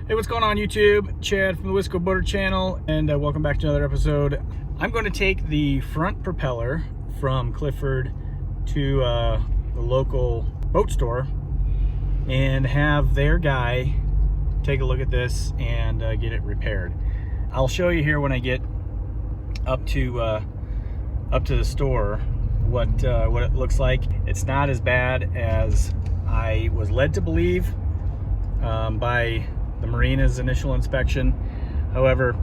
Hey, what's going on YouTube? Chad from the Wisco Boater channel, and welcome back to another episode. I'm going to take the front propeller from Clifford to the local boat store and have their guy take a look at this and get it repaired. I'll show you here when I get up to the store what it looks like. It's not as bad as I was led to believe by the marina's initial inspection. However,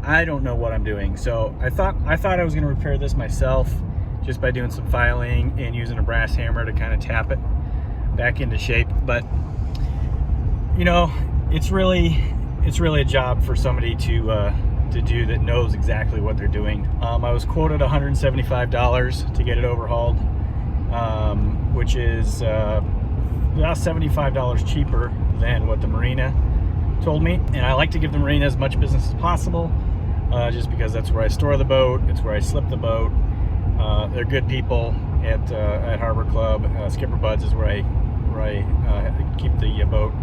I don't know what I'm doing, so I thought I was going to repair this myself just by doing some filing and using a brass hammer to kind of tap it back into shape. But you know, it's really a job for somebody to do that knows exactly what they're doing. I was quoted $175 to get it overhauled, which is about $75 cheaper than what the marina told me. And I like to give the marina as much business as possible, just because that's where I store the boat, it's where I slip the boat. They're good people at Harbor Club. Skipper Buds is where I keep the boat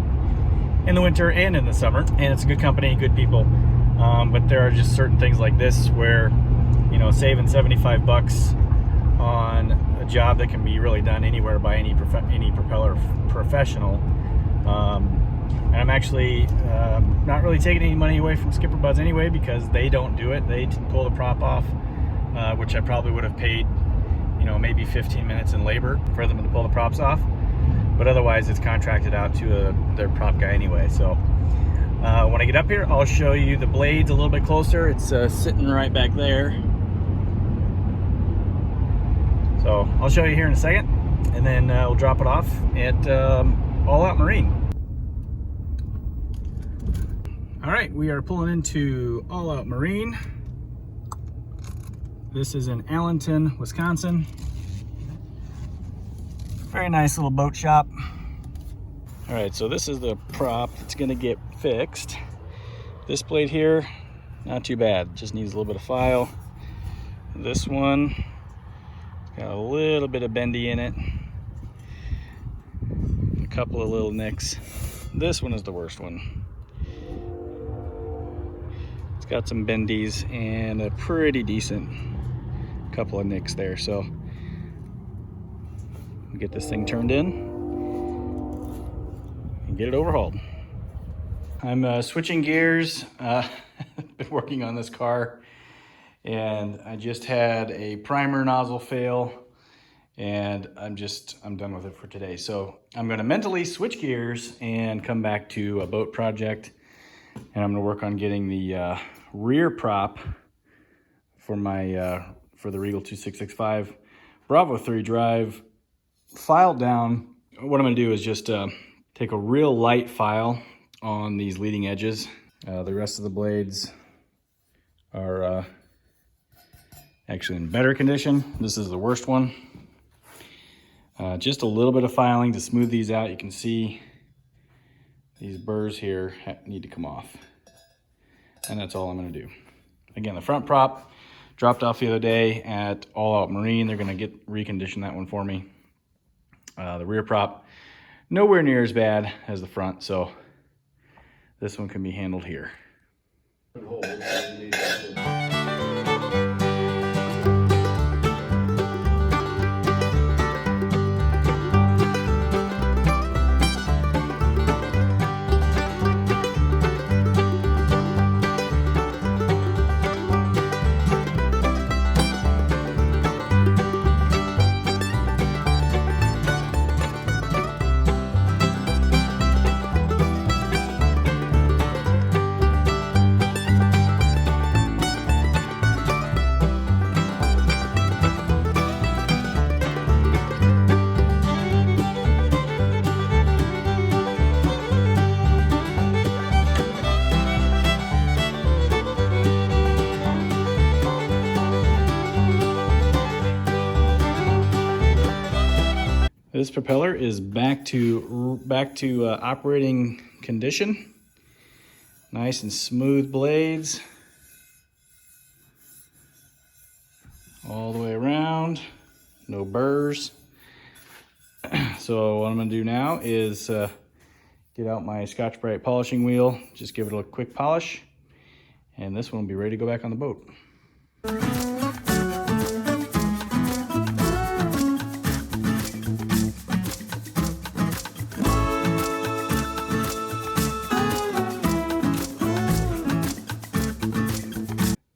in the winter and in the summer, and it's a good company, good people. But there are just certain things like this where, you know, saving 75 bucks on a job that can be really done anywhere by any propeller professional. And I'm actually not really taking any money away from Skipper Buds anyway, because they don't do it. They pull the prop off, which I probably would have paid, you know, maybe 15 minutes in labor for them to pull the props off. But otherwise, it's contracted out to their prop guy anyway. So when I get up here, I'll show you the blades a little bit closer. It's sitting right back there. So I'll show you here in a second, and then we'll drop it off at All Out Marine. All right, we are pulling into All Out Marine. This is in Allenton, Wisconsin. Very nice little boat shop. All right, so this is the prop that's gonna get fixed. This blade here, not too bad, just needs a little bit of file. This one, got a little bit of bendy in it. A couple of little nicks. This one is the worst one. It's got some bendies and a pretty decent couple of nicks there. So get this thing turned in and get it overhauled. I'm switching gears. Been working on this car, and I just had a primer nozzle fail, and I'm done with it for today. So I'm going to mentally switch gears and come back to a boat project, and I'm going to work on getting the rear prop for my for the Regal 2665 Bravo 3 drive filed down. What I'm going to do is just take a real light file on these leading edges. The rest of the blades are actually in better condition. This is the worst one. Just a little bit of filing to smooth these out. You can see these burrs here need to come off, and that's all I'm going to do. Again, the front prop dropped off the other day at All Out Marine. They're going to recondition that one for me. The rear prop, nowhere near as bad as the front, so this one can be handled here. This propeller is back to operating condition. Nice and smooth blades all the way around, no burrs. So what I'm gonna do now is get get out my Scotch-Brite polishing wheel, just give it a quick polish, and this one will be ready to go back on the boat.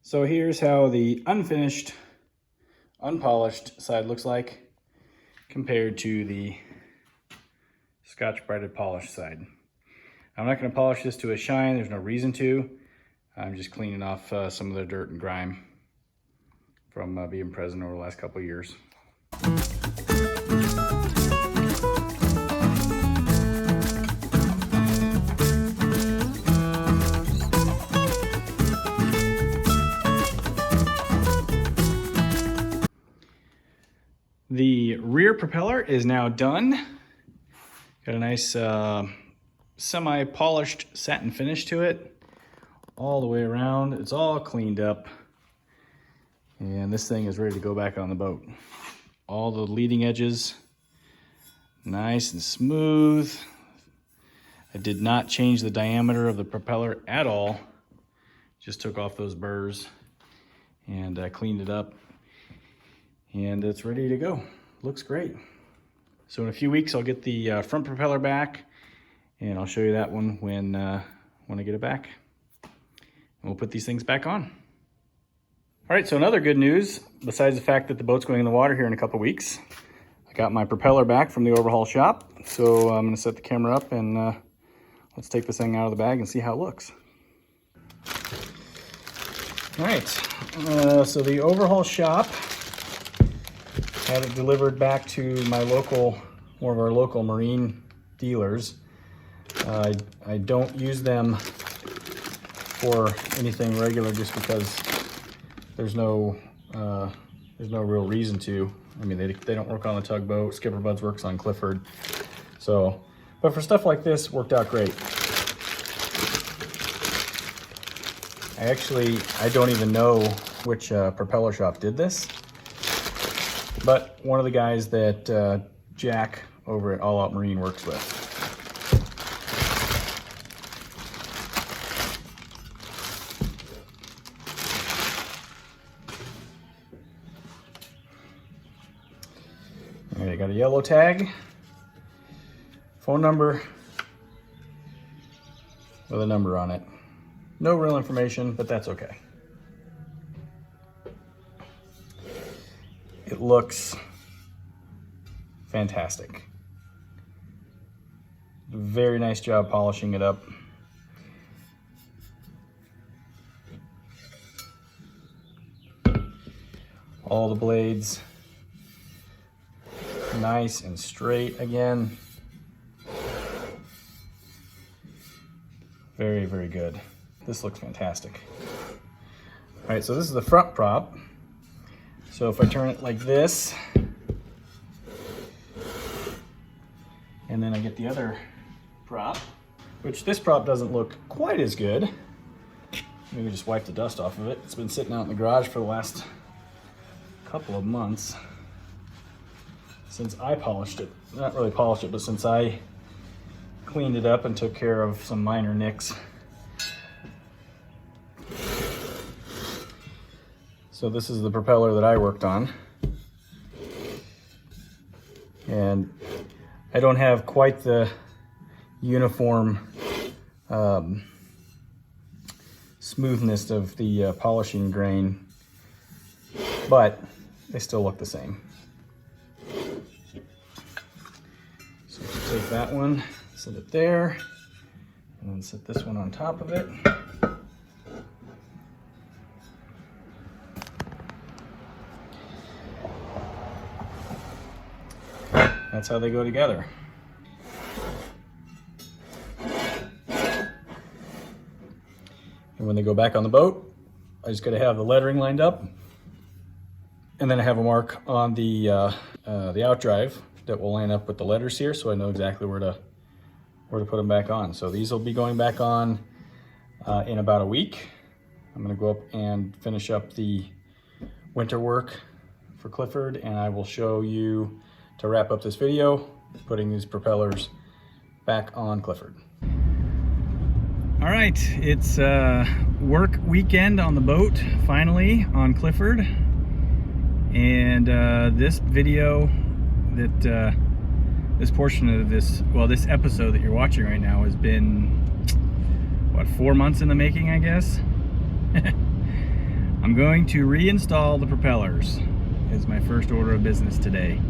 So here's how the unfinished, unpolished side looks like compared to the Scotch-Brite polished side. I'm not going to polish this to a shine, there's no reason to. I'm just cleaning off some of the dirt and grime from being present over the last couple of years. The rear propeller is now done. Got a nice semi-polished satin finish to it all the way around. It's all cleaned up, and this thing is ready to go back on the boat. All the leading edges nice and smooth. I did not change the diameter of the propeller at all. Just took off those burrs and cleaned it up, and it's ready to go. Looks great. So in a few weeks I'll get the front propeller back, and I'll show you that one when I get it back. And we'll put these things back on. All right, so another good news, besides the fact that the boat's going in the water here in a couple weeks, I got my propeller back from the overhaul shop. So I'm gonna set the camera up and let's take this thing out of the bag and see how it looks. All right, so the overhaul shop had it delivered back to my local, one of our local marine dealers. I don't use them for anything regular just because there's no real reason to. I mean, they don't work on the tugboat. Skipper Buds works on Clifford. So, but for stuff like this, worked out great. I don't even know which propeller shop did this, but one of the guys that Jack over at All Out Marine works with. All right, got a yellow tag, phone number with a number on it. No real information, but that's okay. It looks fantastic. Very nice job polishing it up. All the blades nice and straight again. Very, very good. This looks fantastic. All right, so this is the front prop. So if I turn it like this, and then I get the other prop, which this prop doesn't look quite as good. Maybe just wipe the dust off of it. It's been sitting out in the garage for the last couple of months since I polished it. Not really polished it, but since I cleaned it up and took care of some minor nicks. So this is the propeller that I worked on. And I don't have quite the uniform smoothness of the polishing grain, but they still look the same. So take that one, set it there, and then set this one on top of it. That's how they go together. And when they go back on the boat, I just gotta have the lettering lined up. And then I have a mark on the outdrive that will line up with the letters here, so I know exactly where to put them back on. So these will be going back on in about a week. I'm gonna go up and finish up the winter work for Clifford, and I will show you, to wrap up this video, putting these propellers back on Clifford. All right, it's work weekend on the boat, finally, on Clifford. And this video that, this portion of this, well, this episode that you're watching right now has been, what, 4 months in the making, I guess? I'm going to reinstall the propellers is my first order of business today.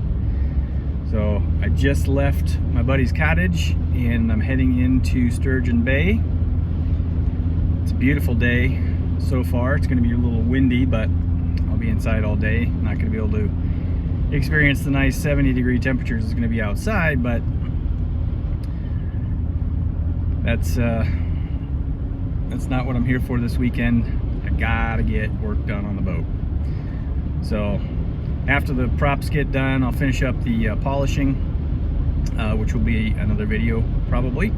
So I just left my buddy's cottage and I'm heading into Sturgeon Bay. It's a beautiful day so far. It's going to be a little windy, but I'll be inside all day. I'm not going to be able to experience the nice 70-degree temperatures it's going to be outside, but that's not what I'm here for this weekend. I gotta get work done on the boat. So after the props get done, I'll finish up the polishing, which will be another video probably,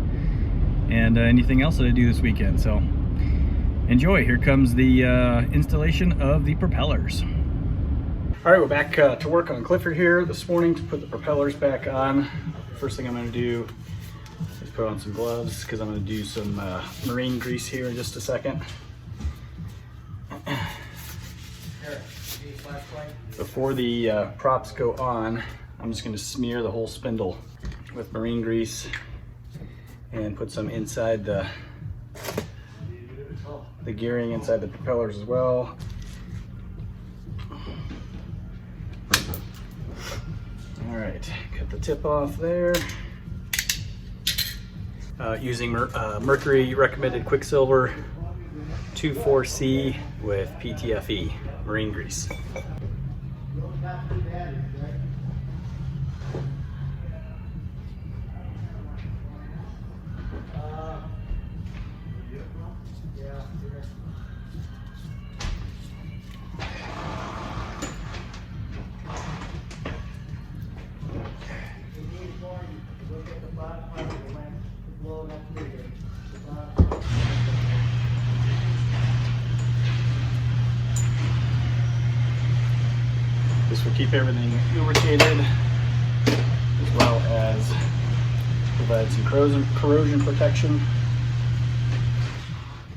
and anything else that I do this weekend. So enjoy. Here comes the installation of the propellers. All right, we're back to work on Clifford here this morning to put the propellers back on. First thing I'm going to do is put on some gloves because I'm going to do some marine grease here in just a second. Before the props go on, I'm just going to smear the whole spindle with marine grease and put some inside the gearing, inside the propellers as well. All right, cut the tip off there. Using Mercury recommended Quicksilver 24C with PTFE marine grease. This will keep everything lubricated as well as provide some corrosion protection.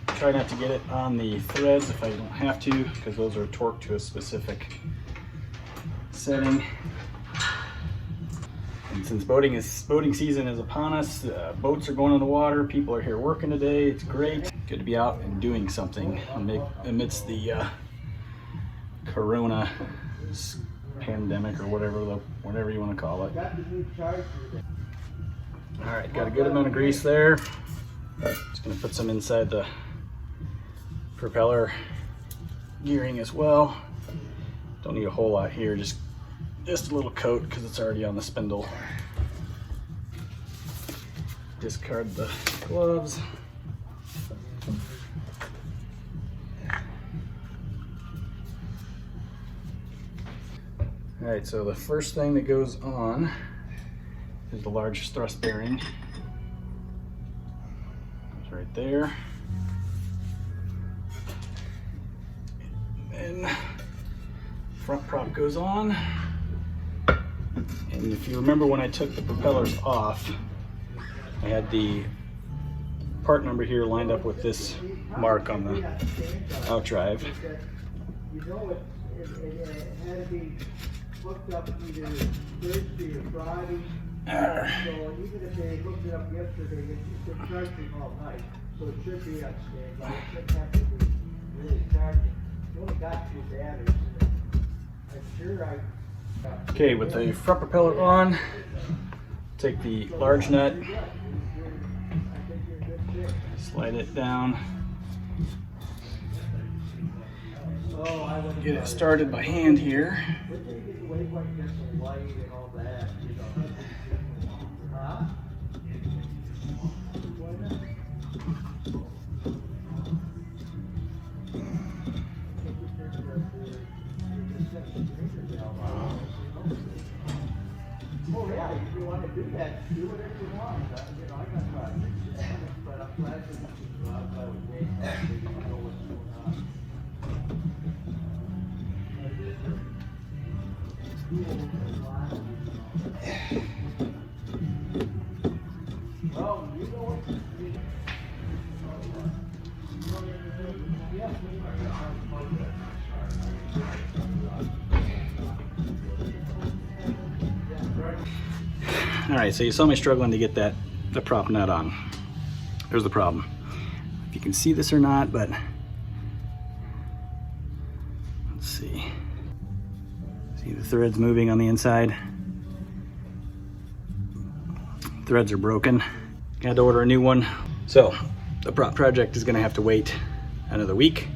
Try not to get it on the threads if I don't have to, because those are torqued to a specific setting. And since boating season is upon us, boats are going on the water, people are here working today, it's great. Good to be out and doing something amidst the Corona pandemic or whatever you want to call it. All right, got a good amount of grease there. Just gonna put some inside the propeller gearing as well. Don't need a whole lot here, just a little coat because it's already on the spindle. Discard the gloves. All right, so the first thing that goes on is the large thrust bearing. It's right there. And then front prop goes on. And if you remember when I took the propellers off, I had the part number here lined up with this mark on the outdrive. You know it had to be hooked up either Thursday or Friday. So even if they hooked it up yesterday, it's been charging all night. So it should be on standby. It shouldn't have to be really charging. You only got 2 batteries. I'm sure Okay, with the front propeller on, take the large nut, slide it down, get it started by hand here. Oh yeah, if you want to do that, do whatever you want. You know, I got projects, but I'm glad that you go outside with me. You know what's going on. Well, you know what? All right, so you saw me struggling to get the prop nut on. There's the problem. If you can see this or not, but let's see. See the threads moving on the inside? Threads are broken. Had to order a new one. So the prop project is gonna have to wait another week.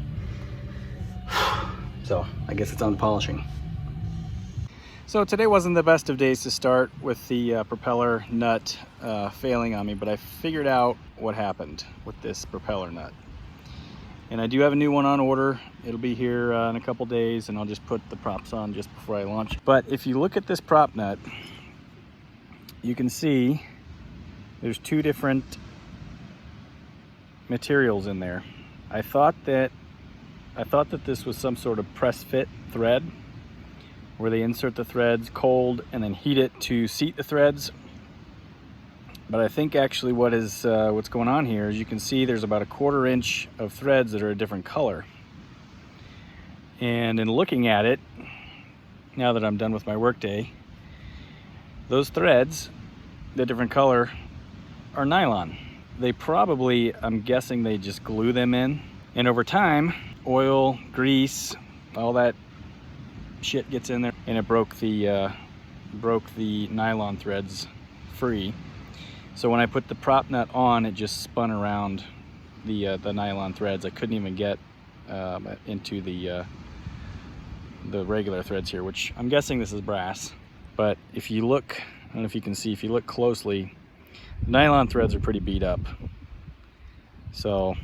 So I guess it's on to polishing. So today wasn't the best of days to start with the propeller nut failing on me, but I figured out what happened with this propeller nut. And I do have a new one on order. It'll be here in a couple days, and I'll just put the props on just before I launch. But if you look at this prop nut, you can see there's two different materials in there. I thought that this was some sort of press fit thread, where they insert the threads cold and then heat it to seat the threads. But I think actually what's going on here is you can see there's about a 1/4 inch of threads that are a different color. And in looking at it, now that I'm done with my workday, those threads, the different color, are nylon. They probably, I'm guessing they just glue them in. And over time, oil, grease, all that shit gets in there, and it broke the nylon threads free. So when I put the prop nut on, it just spun around the nylon threads. I couldn't even get into the regular threads here, which I'm guessing this is brass. But if you look, I don't know if you can see, if you look closely, the nylon threads are pretty beat up. So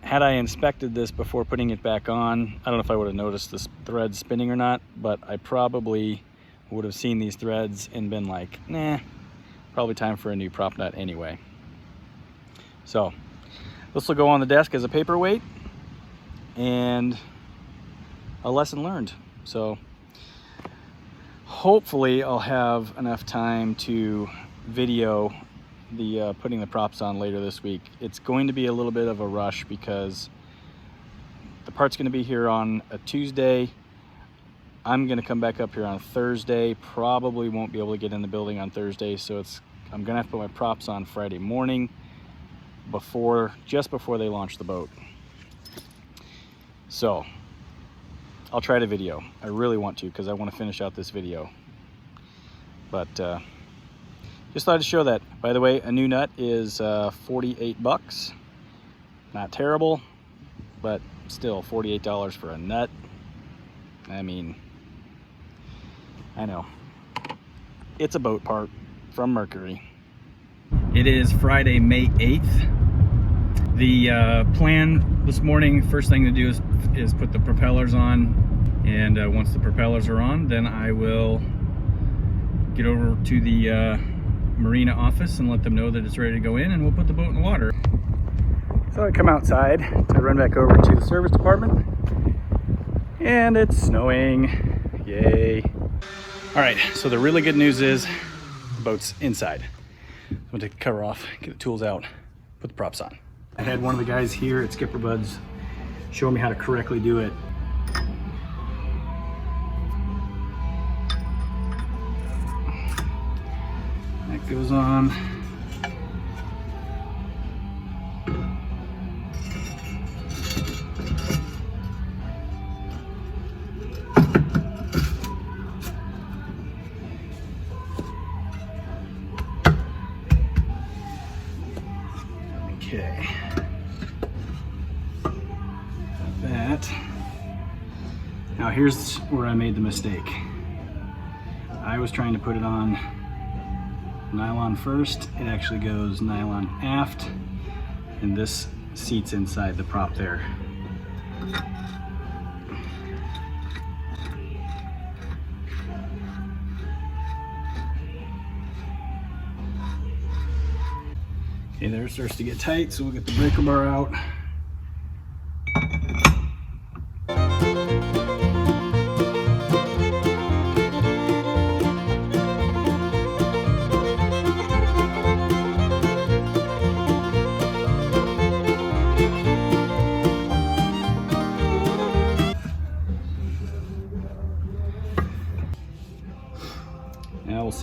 had I inspected this before putting it back on, I don't know if I would have noticed this thread spinning or not, but I probably would have seen these threads and been like, nah, probably time for a new prop nut anyway. So this will go on the desk as a paperweight and a lesson learned. So hopefully I'll have enough time to video the putting the props on later this week. It's going to be a little bit of a rush because the part's going to be here on a Tuesday. I'm going to come back up here on a Thursday. Probably won't be able to get in the building on Thursday, so I'm going to have to put my props on Friday morning just before they launch the boat. So I'll try to video. I really want to because I want to finish out this video. But just thought to show that. By the way, a new nut is 48 bucks. Not terrible, but still $48 for a nut. I mean, I know. It's a boat part from Mercury. It is Friday, May 8th. The plan this morning, first thing to do is put the propellers on. And once the propellers are on, then I will get over to the marina office and let them know that it's ready to go in, and we'll put the boat in the water. So I come outside to run back over to the service department, and it's snowing. Yay. All right, so the really good news is the boat's inside. I'm gonna take the cover off, get the tools out, put the props on. I had one of the guys here at Skipper Bud's show me how to correctly do it. That goes on. Okay. That. Now here's where I made the mistake. I was trying to put it on nylon first. It actually goes nylon aft, and this seats inside the prop there. Okay, there it starts to get tight, so we'll get the breaker bar out.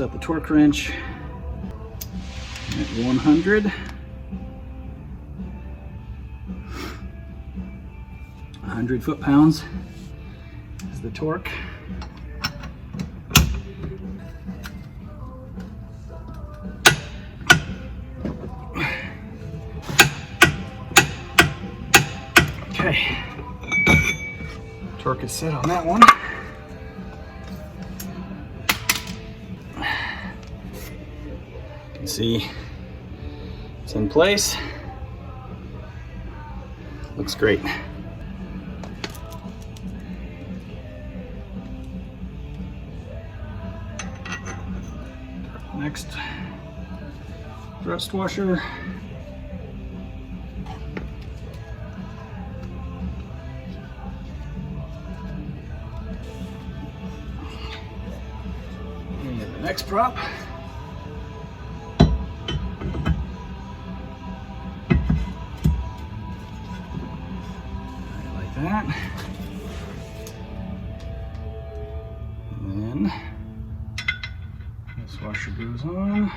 set the torque wrench at 100. 100 foot-pounds is the torque. Okay, torque is set on that one. You can see it's in place. Looks great. Next, thrust washer. And the next prop. Like that. And then this washer goes on.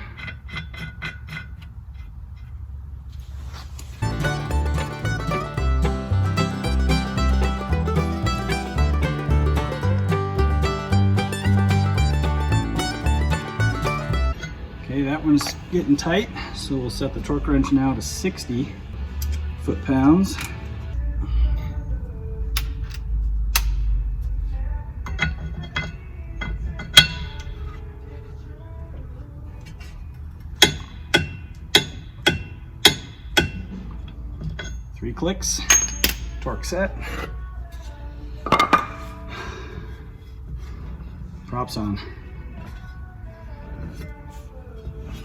Okay, that one's getting tight, so we'll set the torque wrench now to 60 foot-pounds. Three clicks, torque set. Props on.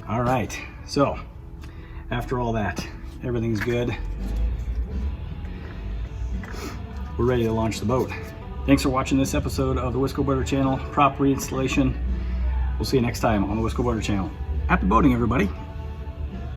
All right, so after all that, everything's good. We're ready to launch the boat. Thanks for watching this episode of the Wisco Boater Channel prop reinstallation. We'll see you next time on the Wisco Boater Channel. Happy boating, everybody.